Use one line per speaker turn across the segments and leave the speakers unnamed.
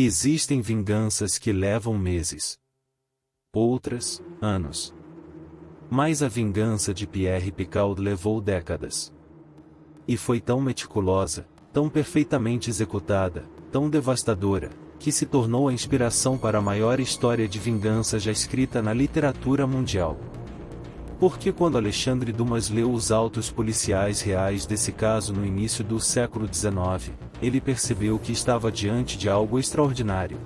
Existem vinganças que levam meses. Outras, anos. Mas a vingança de Pierre Picaud levou décadas. E foi tão meticulosa, tão perfeitamente executada, tão devastadora, que se tornou a inspiração para a maior história de vingança já escrita na literatura mundial. Porque quando Alexandre Dumas leu os autos policiais reais desse caso no início do século XIX, ele percebeu que estava diante de algo extraordinário.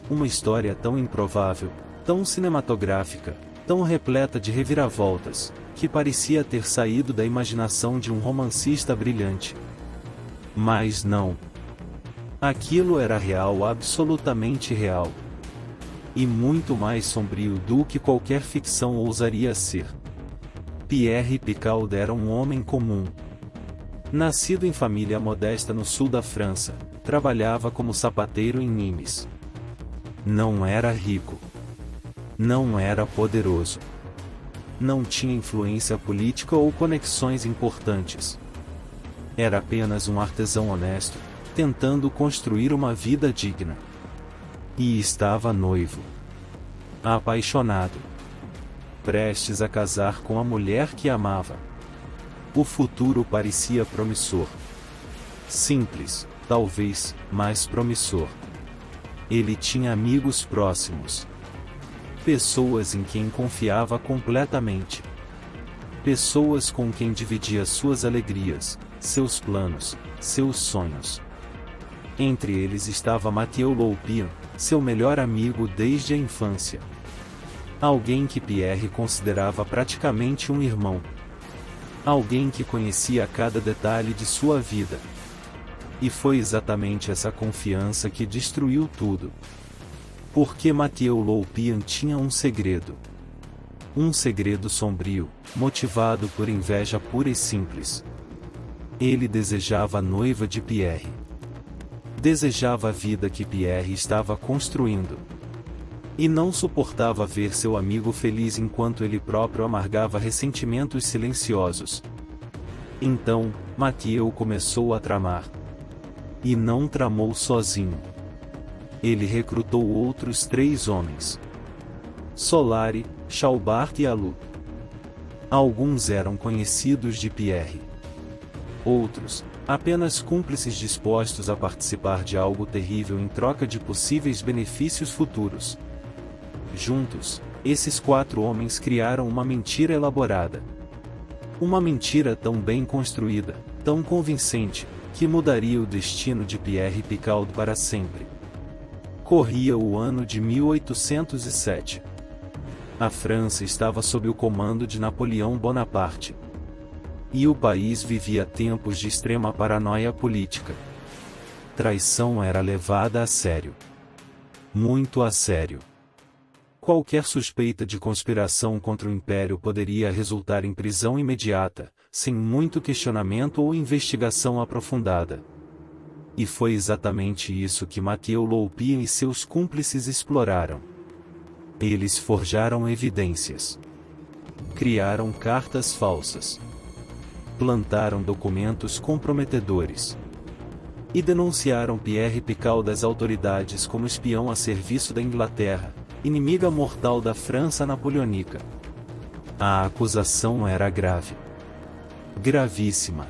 Uma história tão improvável, tão cinematográfica, tão repleta de reviravoltas, que parecia ter saído da imaginação de um romancista brilhante. Mas não. Aquilo era real, absolutamente real. E muito mais sombrio do que qualquer ficção ousaria ser. Pierre Picaud era um homem comum. Nascido em família modesta no sul da França, trabalhava como sapateiro em Nimes. Não era rico. Não era poderoso. Não tinha influência política ou conexões importantes. Era apenas um artesão honesto, tentando construir uma vida digna. E estava noivo. Apaixonado. Prestes a casar com a mulher que amava. O futuro parecia promissor. Simples, talvez, mas promissor. Ele tinha amigos próximos. Pessoas em quem confiava completamente. Pessoas com quem dividia suas alegrias, seus planos, seus sonhos. Entre eles estava Mathieu Loupien, seu melhor amigo desde a infância. Alguém que Pierre considerava praticamente um irmão. Alguém que conhecia cada detalhe de sua vida. E foi exatamente essa confiança que destruiu tudo. Porque Mathieu Loupien tinha um segredo. Um segredo sombrio, motivado por inveja pura e simples. Ele desejava a noiva de Pierre. Desejava a vida que Pierre estava construindo. E não suportava ver seu amigo feliz enquanto ele próprio amargava ressentimentos silenciosos. Então, Mathieu começou a tramar. E não tramou sozinho. Ele recrutou outros 3 homens. Solari, Chaubart e Alou. Alguns eram conhecidos de Pierre. Outros, apenas cúmplices dispostos a participar de algo terrível em troca de possíveis benefícios futuros. Juntos, esses 4 homens criaram uma mentira elaborada. Uma mentira tão bem construída, tão convincente, que mudaria o destino de Pierre Picaud para sempre. Corria o ano de 1807. A França estava sob o comando de Napoleão Bonaparte. E o país vivia tempos de extrema paranoia política. Traição era levada a sério. Muito a sério. Qualquer suspeita de conspiração contra o Império poderia resultar em prisão imediata, sem muito questionamento ou investigação aprofundada. E foi exatamente isso que Mathieu Loupien e seus cúmplices exploraram. Eles forjaram evidências. Criaram cartas falsas. Plantaram documentos comprometedores. E denunciaram Pierre Picaud das autoridades como espião a serviço da Inglaterra, inimiga mortal da França napoleônica. A acusação era grave. Gravíssima.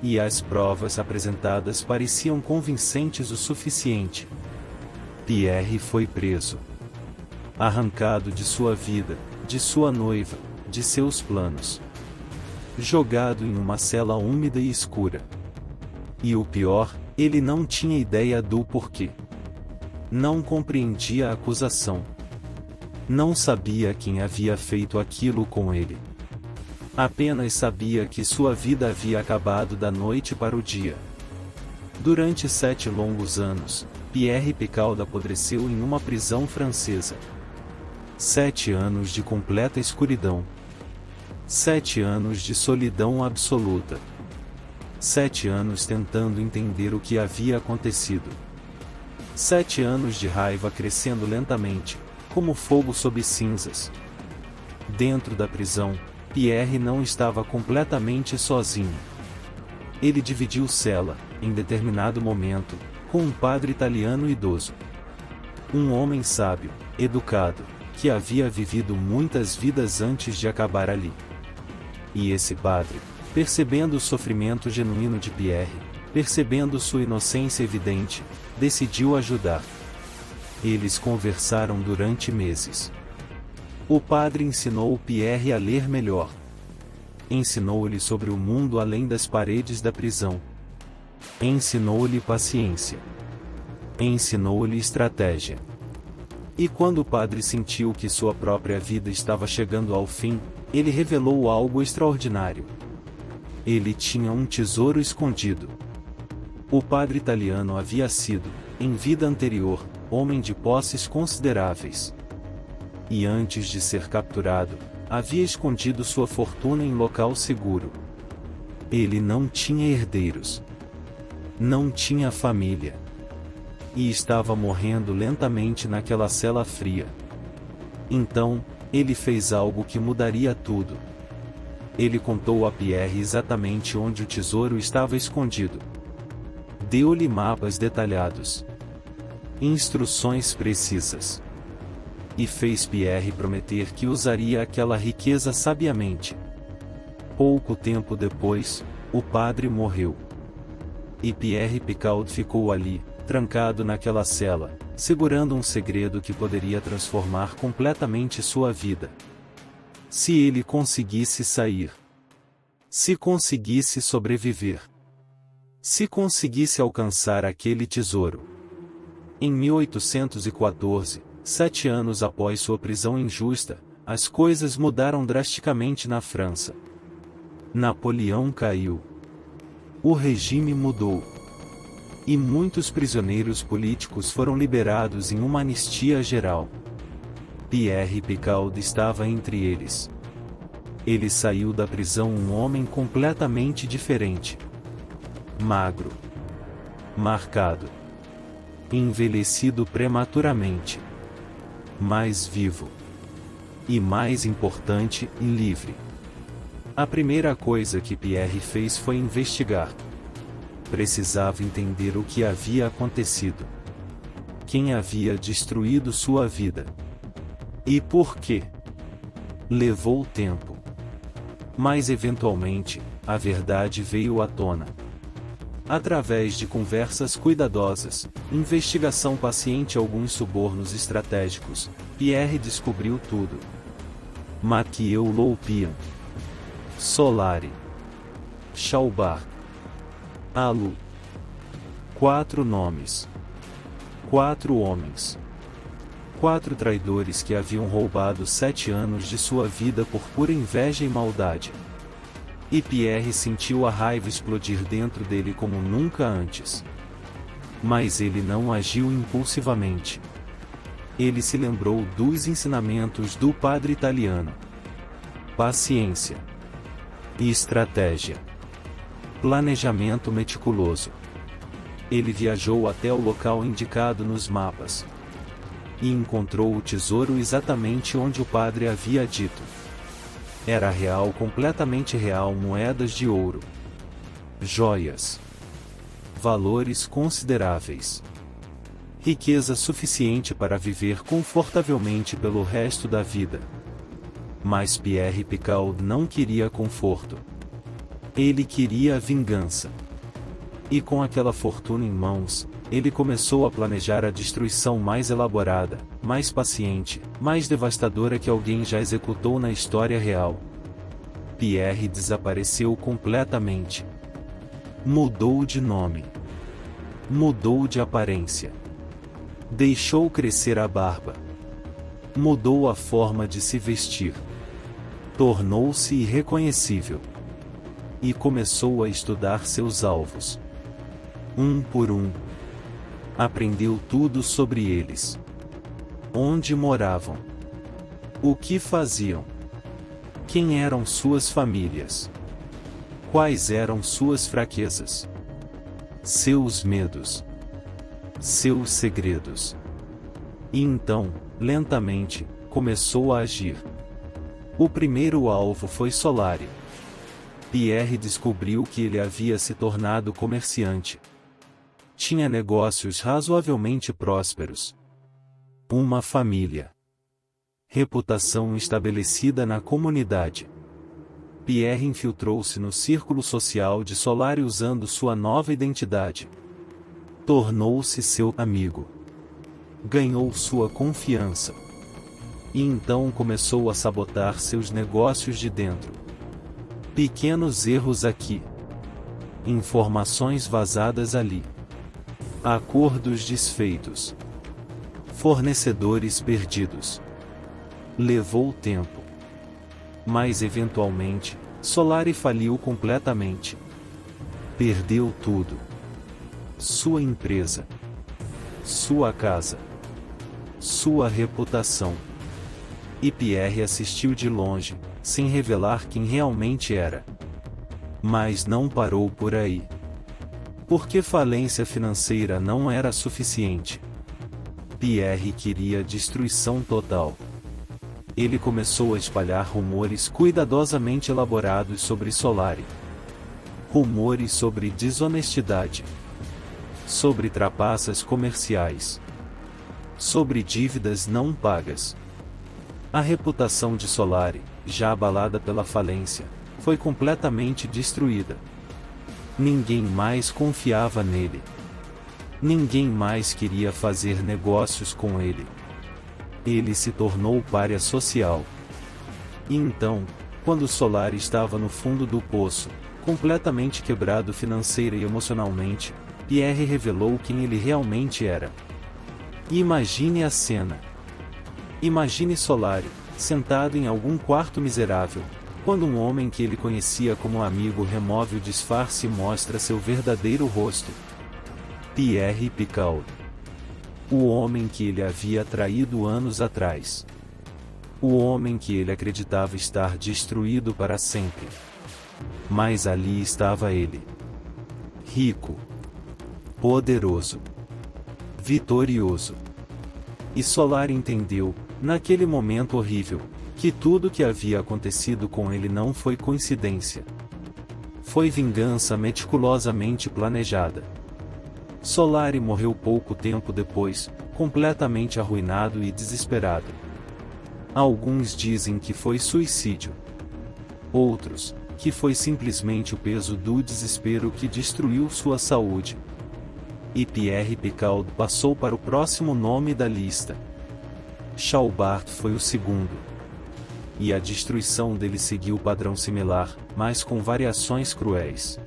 E as provas apresentadas pareciam convincentes o suficiente. Pierre foi preso. Arrancado de sua vida, de sua noiva, de seus planos. Jogado em uma cela úmida e escura. E o pior, ele não tinha ideia do porquê. Não compreendia a acusação. Não sabia quem havia feito aquilo com ele. Apenas sabia que sua vida havia acabado da noite para o dia. Durante 7 longos anos, Pierre Picaud apodreceu em uma prisão francesa. 7 anos de completa escuridão. 7 anos de solidão absoluta. 7 anos tentando entender o que havia acontecido. 7 anos de raiva crescendo lentamente, como fogo sob cinzas. Dentro da prisão, Pierre não estava completamente sozinho. Ele dividiu cela, em determinado momento, com um padre italiano idoso. Um homem sábio, educado, que havia vivido muitas vidas antes de acabar ali. E esse padre, percebendo o sofrimento genuíno de Pierre, percebendo sua inocência evidente, decidiu ajudar. Eles conversaram durante meses. O padre ensinou Pierre a ler melhor. Ensinou-lhe sobre o mundo além das paredes da prisão. Ensinou-lhe paciência. Ensinou-lhe estratégia. E quando o padre sentiu que sua própria vida estava chegando ao fim, ele revelou algo extraordinário. Ele tinha um tesouro escondido. O padre italiano havia sido, em vida anterior, homem de posses consideráveis. E antes de ser capturado, havia escondido sua fortuna em local seguro. Ele não tinha herdeiros. Não tinha família. E estava morrendo lentamente naquela cela fria. Então, ele fez algo que mudaria tudo. Ele contou a Pierre exatamente onde o tesouro estava escondido. Deu-lhe mapas detalhados. Instruções precisas. E fez Pierre prometer que usaria aquela riqueza sabiamente. Pouco tempo depois, o padre morreu. E Pierre Picaud ficou ali, trancado naquela cela, segurando um segredo que poderia transformar completamente sua vida. Se ele conseguisse sair. Se conseguisse sobreviver. Se conseguisse alcançar aquele tesouro. Em 1814, 7 anos após sua prisão injusta, as coisas mudaram drasticamente na França. Napoleão caiu. O regime mudou. E muitos prisioneiros políticos foram liberados em uma anistia geral. Pierre Picaud estava entre eles. Ele saiu da prisão um homem completamente diferente. Magro. Marcado. Envelhecido prematuramente. Mais vivo. E mais importante, livre. A primeira coisa que Pierre fez foi investigar. Precisava entender o que havia acontecido. Quem havia destruído sua vida. E por quê? Levou tempo. Mas eventualmente, a verdade veio à tona. Através de conversas cuidadosas, investigação paciente e alguns subornos estratégicos, Pierre descobriu tudo. Mathieu Loupian. Solari. Chaubard. Alu. 4 nomes. 4 homens. 4 traidores que haviam roubado 7 anos de sua vida por pura inveja e maldade. E Pierre sentiu a raiva explodir dentro dele como nunca antes. Mas ele não agiu impulsivamente. Ele se lembrou dos ensinamentos do padre italiano. Paciência. E estratégia. Planejamento meticuloso. Ele viajou até o local indicado nos mapas. E encontrou o tesouro exatamente onde o padre havia dito. Era real, completamente real, moedas de ouro. Joias. Valores consideráveis. Riqueza suficiente para viver confortavelmente pelo resto da vida. Mas Pierre Picaud não queria conforto. Ele queria vingança. E com aquela fortuna em mãos, ele começou a planejar a destruição mais elaborada, mais paciente, mais devastadora que alguém já executou na história real. Pierre desapareceu completamente. Mudou de nome. Mudou de aparência. Deixou crescer a barba. Mudou a forma de se vestir. Tornou-se irreconhecível. E começou a estudar seus alvos. Um por um. Aprendeu tudo sobre eles. Onde moravam. O que faziam. Quem eram suas famílias. Quais eram suas fraquezas. Seus medos. Seus segredos. E então, lentamente, começou a agir. O primeiro alvo foi Solari. Pierre descobriu que ele havia se tornado comerciante. tinha negócios razoavelmente prósperos. Uma família. Reputação estabelecida na comunidade. Pierre infiltrou-se no círculo social de Solari usando sua nova identidade. Tornou-se seu amigo. Ganhou sua confiança. E então começou a sabotar seus negócios de dentro. Pequenos erros aqui. Informações vazadas ali. Acordos desfeitos. Fornecedores perdidos. Levou tempo. Mas eventualmente, Solari faliu completamente. Perdeu tudo. Sua empresa. Sua casa. Sua reputação. E Pierre assistiu de longe, sem revelar quem realmente era. Mas não parou por aí. Porque falência financeira não era suficiente. Pierre queria destruição total. Ele começou a espalhar rumores cuidadosamente elaborados sobre Solari. Rumores sobre desonestidade. Sobre trapaças comerciais. Sobre dívidas não pagas. A reputação de Solari, já abalada pela falência, foi completamente destruída. Ninguém mais confiava nele. Ninguém mais queria fazer negócios com ele. Ele se tornou pária social. E então, quando Solari estava no fundo do poço, completamente quebrado financeira e emocionalmente, Pierre revelou quem ele realmente era. Imagine a cena. Imagine Solari, sentado em algum quarto miserável, quando um homem que ele conhecia como amigo remove o disfarce e mostra seu verdadeiro rosto. Pierre Picaud. O homem que ele havia traído anos atrás. O homem que ele acreditava estar destruído para sempre. Mas ali estava ele. Rico. Poderoso. Vitorioso. E Solari entendeu, naquele momento horrível, que tudo que havia acontecido com ele não foi coincidência. Foi vingança meticulosamente planejada. Solari morreu pouco tempo depois, completamente arruinado e desesperado. Alguns dizem que foi suicídio. Outros, que foi simplesmente o peso do desespero que destruiu sua saúde. E Pierre Picaud passou para o próximo nome da lista. Chaubart foi o segundo. E a destruição dele seguiu padrão similar, mas com variações cruéis.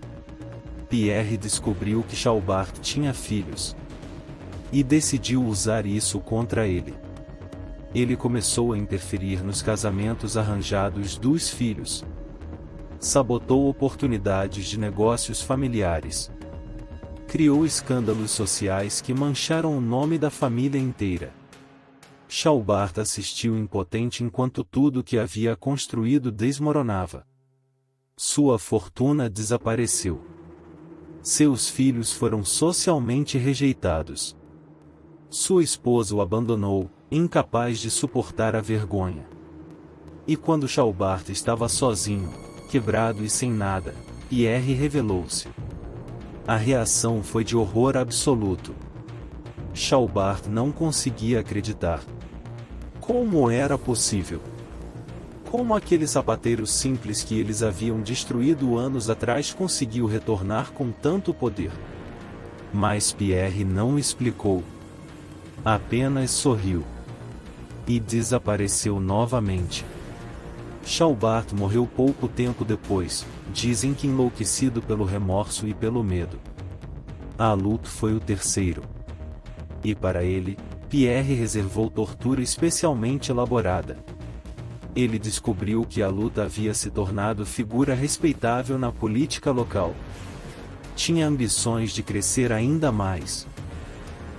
Pierre descobriu que Chaubart tinha filhos. E decidiu usar isso contra ele. Ele começou a interferir nos casamentos arranjados dos filhos. Sabotou oportunidades de negócios familiares. Criou escândalos sociais que mancharam o nome da família inteira. Chaubart assistiu impotente enquanto tudo que havia construído desmoronava. Sua fortuna desapareceu. Seus filhos foram socialmente rejeitados. Sua esposa o abandonou, incapaz de suportar a vergonha. E quando Chaubart estava sozinho, quebrado e sem nada, Pierre revelou-se. A reação foi de horror absoluto. Chaubart não conseguia acreditar. Como era possível? Como aquele sapateiro simples que eles haviam destruído anos atrás conseguiu retornar com tanto poder? Mas Pierre não explicou. Apenas sorriu. E desapareceu novamente. Chaubart morreu pouco tempo depois, dizem que enlouquecido pelo remorso e pelo medo. Alut foi o terceiro. E para ele, Pierre reservou tortura especialmente elaborada. Ele descobriu que Alut havia se tornado figura respeitável na política local. Tinha ambições de crescer ainda mais.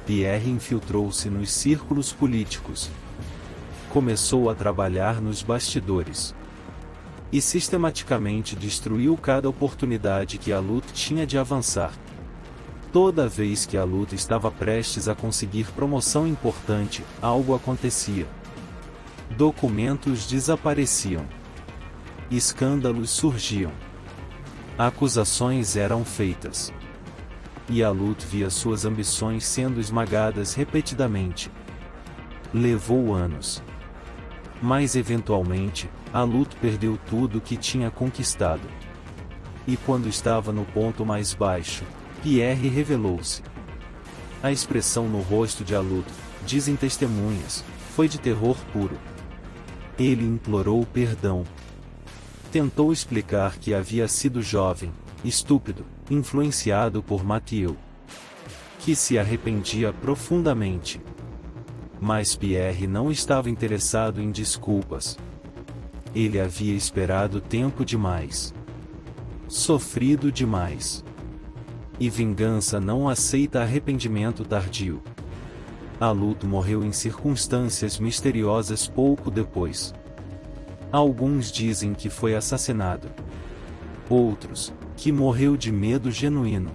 Pierre infiltrou-se nos círculos políticos. Começou a trabalhar nos bastidores. E sistematicamente destruiu cada oportunidade que Alut tinha de avançar. Toda vez que Alut estava prestes a conseguir promoção importante, algo acontecia. Documentos desapareciam. Escândalos surgiam. Acusações eram feitas. e Alut via suas ambições sendo esmagadas repetidamente. Levou anos. Mas eventualmente, Alut perdeu tudo que tinha conquistado. E quando estava no ponto mais baixo, Pierre revelou-se. A expressão no rosto de Alut, dizem testemunhas, foi de terror puro. Ele implorou perdão. Tentou explicar que havia sido jovem, estúpido, influenciado por Mathieu. Que se arrependia profundamente. Mas Pierre não estava interessado em desculpas. Ele havia esperado tempo demais. Sofrido demais. E vingança não aceita arrependimento tardio. Alut morreu em circunstâncias misteriosas pouco depois. Alguns dizem que foi assassinado. Outros, que morreu de medo genuíno.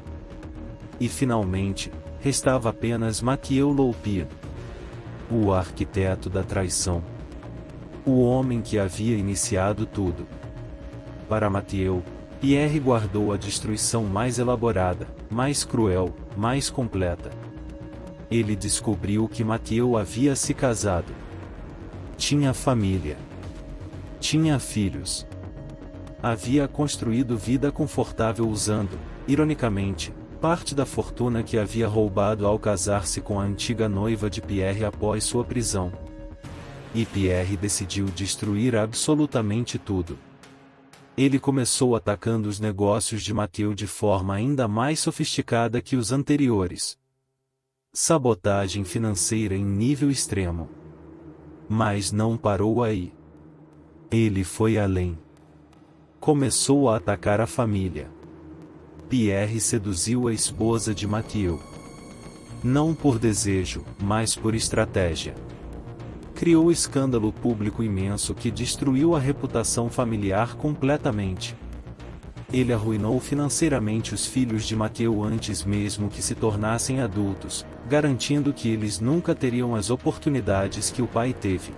E finalmente, restava apenas Mathieu Loupien, o arquiteto da traição. O homem que havia iniciado tudo. Para Mathieu, Pierre guardou a destruição mais elaborada, mais cruel, mais completa. Ele descobriu que Mathieu havia se casado. Tinha família. Tinha filhos. Havia construído vida confortável usando, ironicamente, parte da fortuna que havia roubado ao casar-se com a antiga noiva de Pierre após sua prisão. E Pierre decidiu destruir absolutamente tudo. Ele começou atacando os negócios de Mathieu de forma ainda mais sofisticada que os anteriores. Sabotagem financeira em nível extremo. Mas não parou aí. Ele foi além. Começou a atacar a família. Pierre seduziu a esposa de Mathieu. Não por desejo, mas por estratégia. Criou escândalo público imenso que destruiu a reputação familiar completamente. Ele arruinou financeiramente os filhos de Mathieu antes mesmo que se tornassem adultos, garantindo que eles nunca teriam as oportunidades que o pai teve.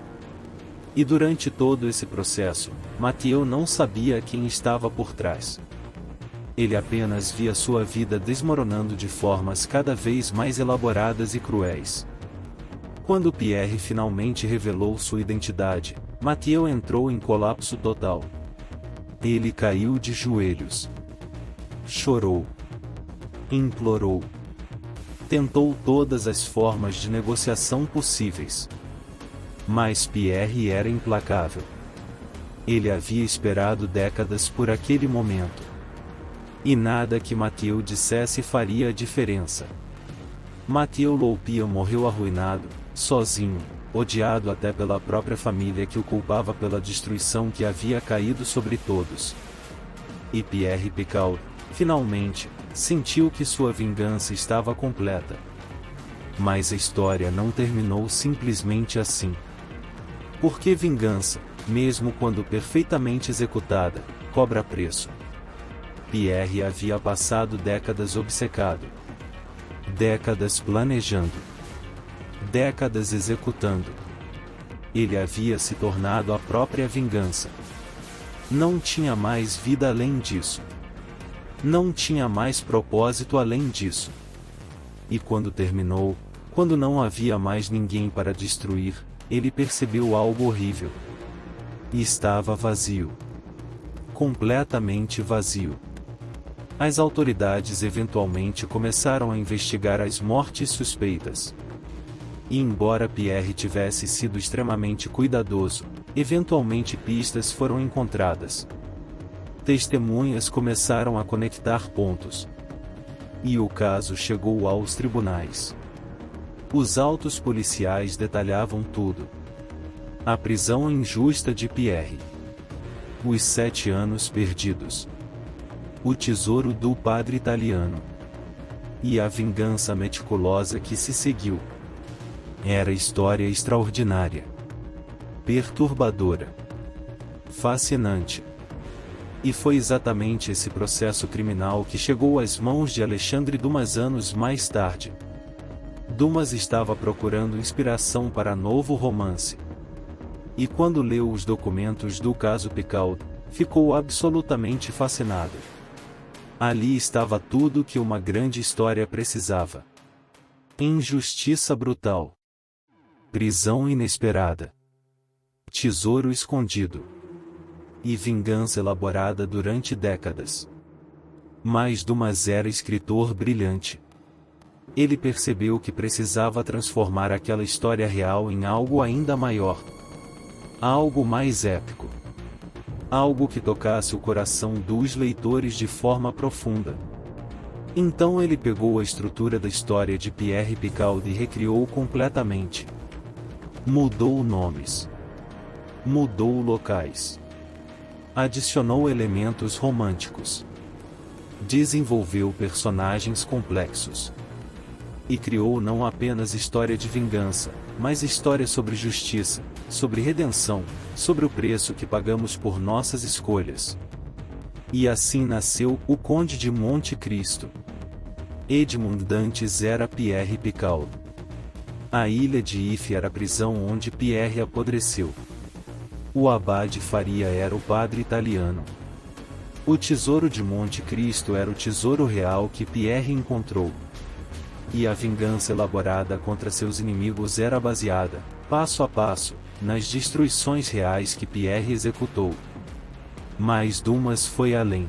E durante todo esse processo, Mathieu não sabia quem estava por trás. Ele apenas via sua vida desmoronando de formas cada vez mais elaboradas e cruéis. Quando Pierre finalmente revelou sua identidade, Mathieu entrou em colapso total. Ele caiu de joelhos. Chorou. Implorou. Tentou todas as formas de negociação possíveis. Mas Pierre era implacável. Ele havia esperado décadas por aquele momento. E nada que Mathieu dissesse faria a diferença. Mathieu Loupien morreu arruinado, sozinho, odiado até pela própria família que o culpava pela destruição que havia caído sobre todos. E Pierre Picard, finalmente, sentiu que sua vingança estava completa. Mas a história não terminou simplesmente assim. Porque vingança, mesmo quando perfeitamente executada, cobra preço. Pierre havia passado décadas obcecado. Décadas planejando. Décadas executando. Ele havia se tornado a própria vingança. Não tinha mais vida além disso. Não tinha mais propósito além disso. E quando terminou, quando não havia mais ninguém para destruir, ele percebeu algo horrível. E estava vazio. Completamente vazio. As autoridades eventualmente começaram a investigar as mortes suspeitas. E embora Pierre tivesse sido extremamente cuidadoso, eventualmente pistas foram encontradas. Testemunhas começaram a conectar pontos. E o caso chegou aos tribunais. Os autos policiais detalhavam tudo. A prisão injusta de Pierre. Os 7 anos perdidos. O tesouro do padre italiano. E a vingança meticulosa que se seguiu. Era história extraordinária. Perturbadora. Fascinante. E foi exatamente esse processo criminal que chegou às mãos de Alexandre Dumas anos mais tarde. Dumas estava procurando inspiração para novo romance. E quando leu os documentos do caso Picard, ficou absolutamente fascinado. Ali estava tudo o que uma grande história precisava. Injustiça brutal. Prisão inesperada. Tesouro escondido. E vingança elaborada durante décadas. Mas Dumas era escritor brilhante. Ele percebeu que precisava transformar aquela história real em algo ainda maior. Algo mais épico. Algo que tocasse o coração dos leitores de forma profunda. Então ele pegou a estrutura da história de Pierre Picaud e recriou completamente. Mudou nomes. Mudou locais. Adicionou elementos românticos. Desenvolveu personagens complexos. E criou não apenas história de vingança, mas história sobre justiça, sobre redenção, sobre o preço que pagamos por nossas escolhas. E assim nasceu O Conde de Monte Cristo. Edmond Dantes era Pierre Picaud. A ilha de If era a prisão onde Pierre apodreceu. O abade Faria era o padre italiano. O tesouro de Monte Cristo era o tesouro real que Pierre encontrou. E a vingança elaborada contra seus inimigos era baseada, passo a passo, nas destruições reais que Pierre executou. Mas Dumas foi além.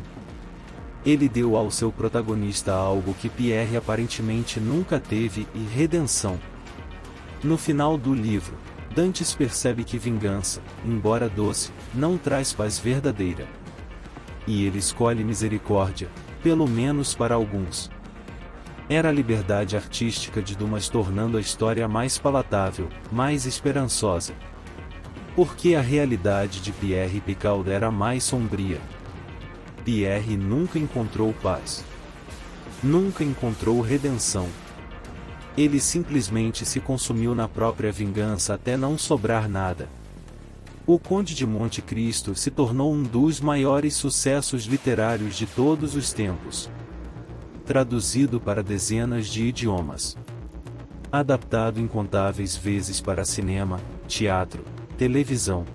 Ele deu ao seu protagonista algo que Pierre aparentemente nunca teve e redenção. No final do livro, Dantes percebe que vingança, embora doce, não traz paz verdadeira. E ele escolhe misericórdia, pelo menos para alguns. Era a liberdade artística de Dumas tornando a história mais palatável, mais esperançosa. Porque a realidade de Pierre Picaud era mais sombria. Pierre nunca encontrou paz. Nunca encontrou redenção. Ele simplesmente se consumiu na própria vingança até não sobrar nada. O Conde de Monte Cristo se tornou um dos maiores sucessos literários de todos os tempos. Traduzido para dezenas de idiomas. Adaptado incontáveis vezes para cinema, teatro, televisão.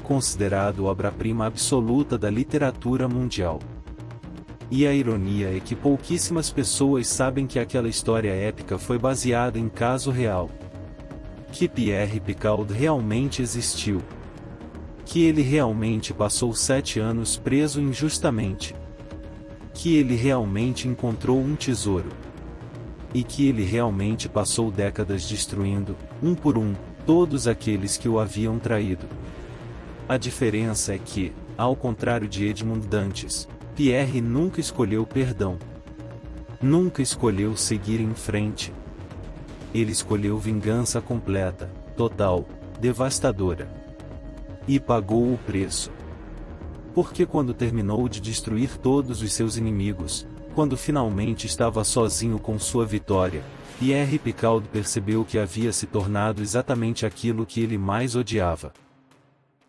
Considerado obra-prima absoluta da literatura mundial. E a ironia é que pouquíssimas pessoas sabem que aquela história épica foi baseada em caso real. Que Pierre Picaud realmente existiu. Que ele realmente passou 7 anos preso injustamente. Que ele realmente encontrou um tesouro. E que ele realmente passou décadas destruindo, um por um, todos aqueles que o haviam traído. A diferença é que, ao contrário de Edmond Dantes, Pierre nunca escolheu perdão. Nunca escolheu seguir em frente. Ele escolheu vingança completa, total, devastadora. E pagou o preço. Porque quando terminou de destruir todos os seus inimigos, quando finalmente estava sozinho com sua vitória, Pierre Picaud percebeu que havia se tornado exatamente aquilo que ele mais odiava.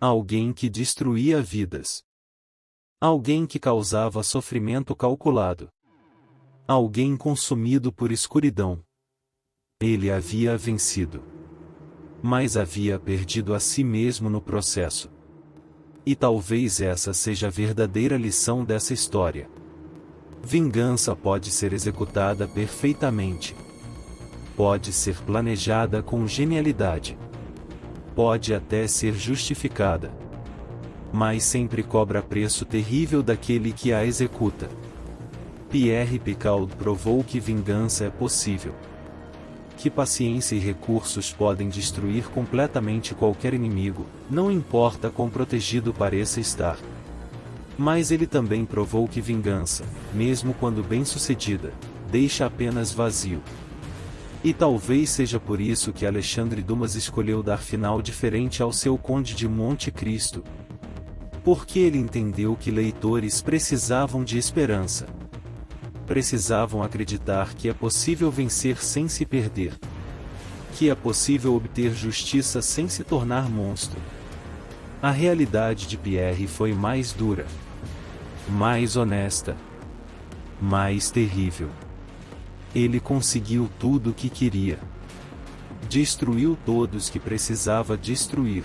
Alguém que destruía vidas. Alguém que causava sofrimento calculado. Alguém consumido por escuridão. Ele havia vencido. Mas havia perdido a si mesmo no processo. E talvez essa seja a verdadeira lição dessa história. Vingança pode ser executada perfeitamente. Pode ser planejada com genialidade. Pode até ser justificada. Mas sempre cobra preço terrível daquele que a executa. Pierre Picaud provou que vingança é possível. Que paciência e recursos podem destruir completamente qualquer inimigo, não importa quão protegido pareça estar. Mas ele também provou que vingança, mesmo quando bem-sucedida, deixa apenas vazio. E talvez seja por isso que Alexandre Dumas escolheu dar final diferente ao seu Conde de Monte Cristo. Porque ele entendeu que leitores precisavam de esperança. Precisavam acreditar que é possível vencer sem se perder. Que é possível obter justiça sem se tornar monstro. A realidade de Pierre foi mais dura. Mais honesta. Mais terrível. Ele conseguiu tudo o que queria. Destruiu todos que precisava destruir.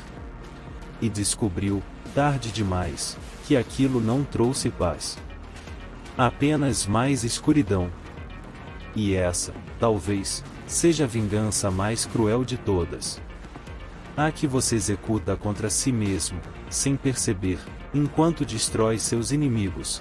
E descobriu, tarde demais, que aquilo não trouxe paz. Apenas mais escuridão. E essa, talvez, seja a vingança mais cruel de todas. A que você executa contra si mesmo, sem perceber, enquanto destrói seus inimigos,